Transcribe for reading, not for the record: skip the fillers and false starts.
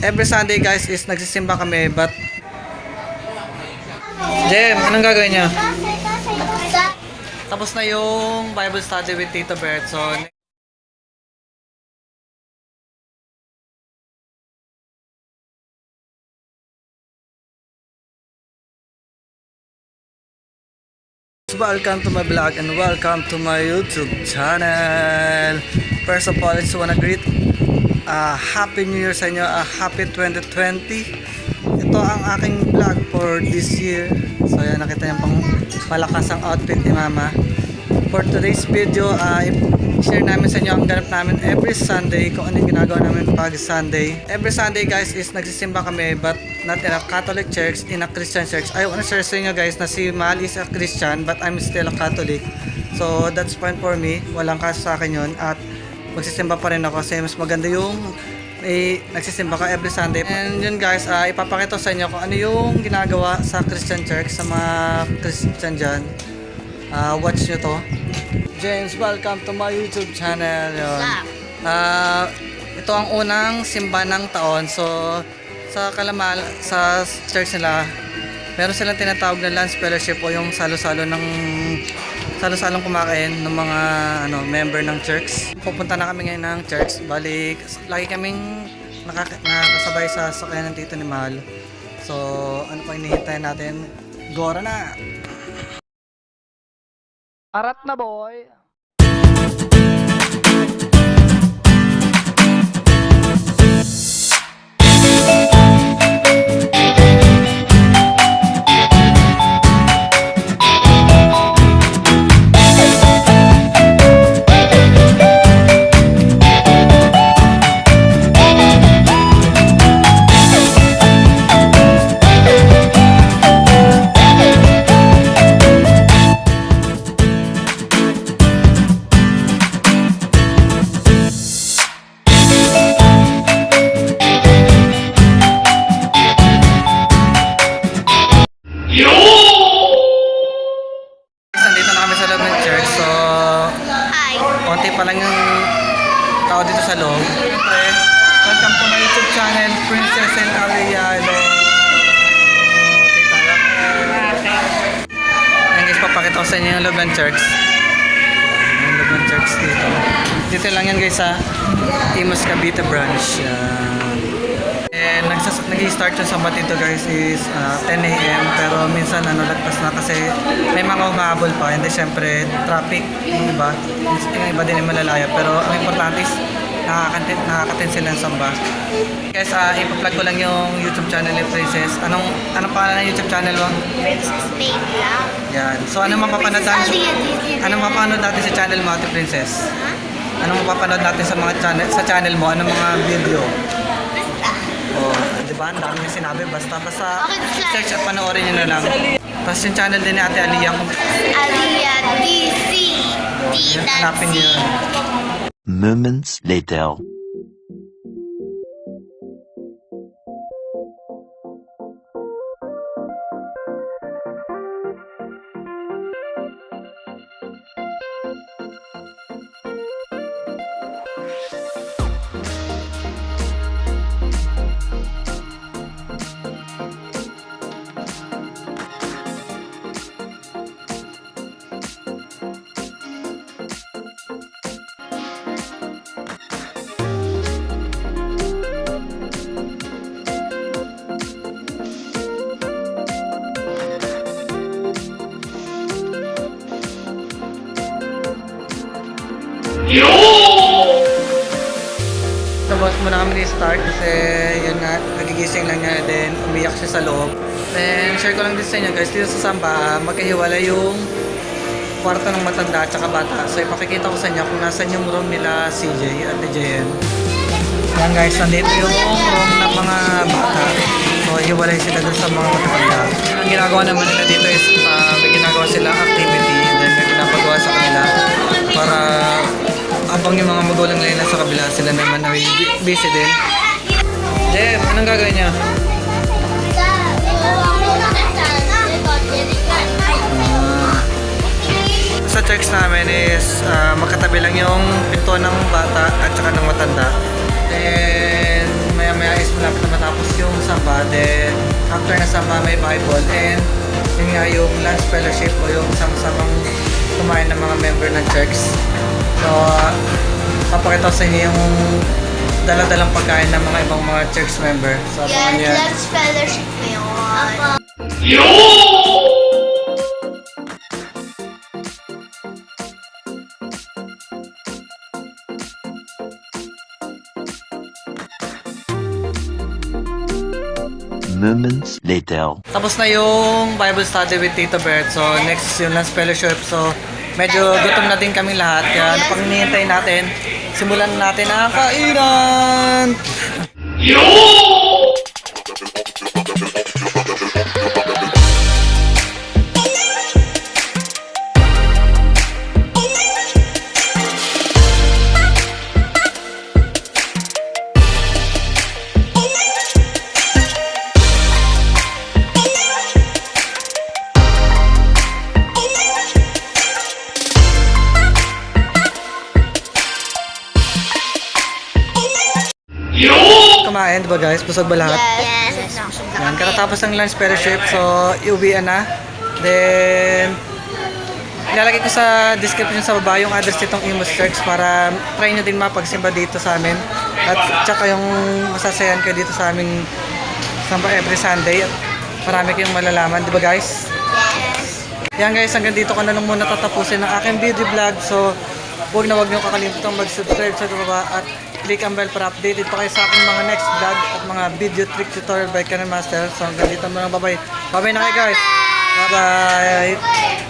Every Sunday guys is nagsisimba kami, but Jem, anong gagawin niya? Tapos na yung Bible study with Tito Bertson. Welcome to my vlog and welcome to my YouTube channel. First of all, I just wanna greet Happy New Year sa inyo, Happy 2020. Ito ang aking vlog for this year. So yan, nakita niyo pang malakas ang outfit ni Mama. For today's video, share namin sa inyo ang ganap namin every Sunday, kung ano yung ginagawa namin pag Sunday. Every Sunday guys is nagsisimba kami, but not in a Catholic church, in a Christian church. I wanna share sa inyo guys na si Mal is a Christian but I'm still a Catholic. So that's fine for me, walang kaso sa akin yun. At magsisimba pa rin ako kasi mas maganda yung nagsisimba ka every Sunday. And yun guys, ipapakita sa inyo kung ano yung ginagawa sa Christian church, sa mga Christian dyan. Watch nyo to. James, welcome to my YouTube channel. Ito ang unang simba ng taon. So sa Kalamal, sa church nila, meron silang tinatawag na lunch fellowship o yung salo-salong kumakain ng mga member ng church. Pupunta na kami ngayon ng church. Balik, lagi kaming nakasabay sa sakyan ng tito ni Mahal. So, ano pa hinihintay natin? Gora na! Arat na boy! Nandito na kami sa loob ng church. So, konti pa lang yung tao dito sa loob. Siyempre, welcome to my YouTube channel, Princess and Alia. Hello. Ayan guys, papakita ko sa inyo yung loob ng church. Yung loob ng church dito. Dito lang yan guys sa Imus Cavite branch. And nag-start yung sambat dito guys is 10 AM, pero minsan lagpas na kasi may mga umahabol pa, and then syempre traffic yung iba din yung malalaya, pero ang importante is nakakatin sila ng samba. Guys, ipa-plug ko lang yung YouTube channel ni Princess. Anong pangalan ng YouTube channel mo? Princess Babe lang. Yan. So anong mapapanood natin sa channel mo, Ate Princess? Anong mapapanood natin sa channel mo? Anong mga video? Oh, di ba? Ang dami niya sinabi. Basta search at panoorin nyo na lang. Tapos yung channel din ni Ate Aliyah. Aliyah DC. Hanapin nyo yun. Moments later. Tapos muna kami start kasi yun nga, nagigising lang niya, then umiyak siya sa loob. Then share ko lang din sa inyo guys, dito sa Samba, magkahiwala yung kwarto ng matanda at saka bata. So ipakikita ko sa inyo kung nasan yung room nila CJ at JM. Yan guys, nandito yung room ng mga bata. So hiwalay sila dun sa mga matanda. Ang ginagawa naman nila dito is may ginagawa silang activity, and then may pinapagawa sa kanila para habang yung mga magulang nila sa kabila, sila naman ay busy din. Jeff, anong gagawin niya? Sa church namin is magkatabi lang yung pinto ng bata at saka ng matanda. Then maya maya is after na sa Mamay Bible. And yun nga yung lunch fellowship o yung sama-samang kumain ng mga member ng church. So, papakita ko sa inyo yung dala-dalang pagkain ng mga ibang mga church member. So, abangan nyo Yes, yan. let's fellowship ngayon. Moments later. Tapos na yung Bible study with Tito Bert. So, next is yung lunch fellowship. So, medyo gutom na din kami lahat. Kaya ano pang hinihintay natin? Simulan na natin ang kainan! Kumain, diba guys? Busog ba lahat? Yes. Yan, katatapos ng lunch fellowship, so iuwian na. Then, ilalagay ko sa description sa baba yung address nitong Imus Church para try nyo din mapagsimba dito sa amin. At tsaka yung masasayan kayo dito sa aming samba every Sunday. At marami kayong malalaman, di ba guys? Yes. Yan guys, hanggang dito ko na lang muna tatapusin ang aking video vlog. So, huwag na huwag nyo kakalimutang mag-subscribe sa baba at click ang bell para updated pa kayo sa aking mga next vlog at mga video trick tutorial by Canon Master. So hanggang dito muna, bye-bye. Bye-bye na kayo guys. Bye-bye.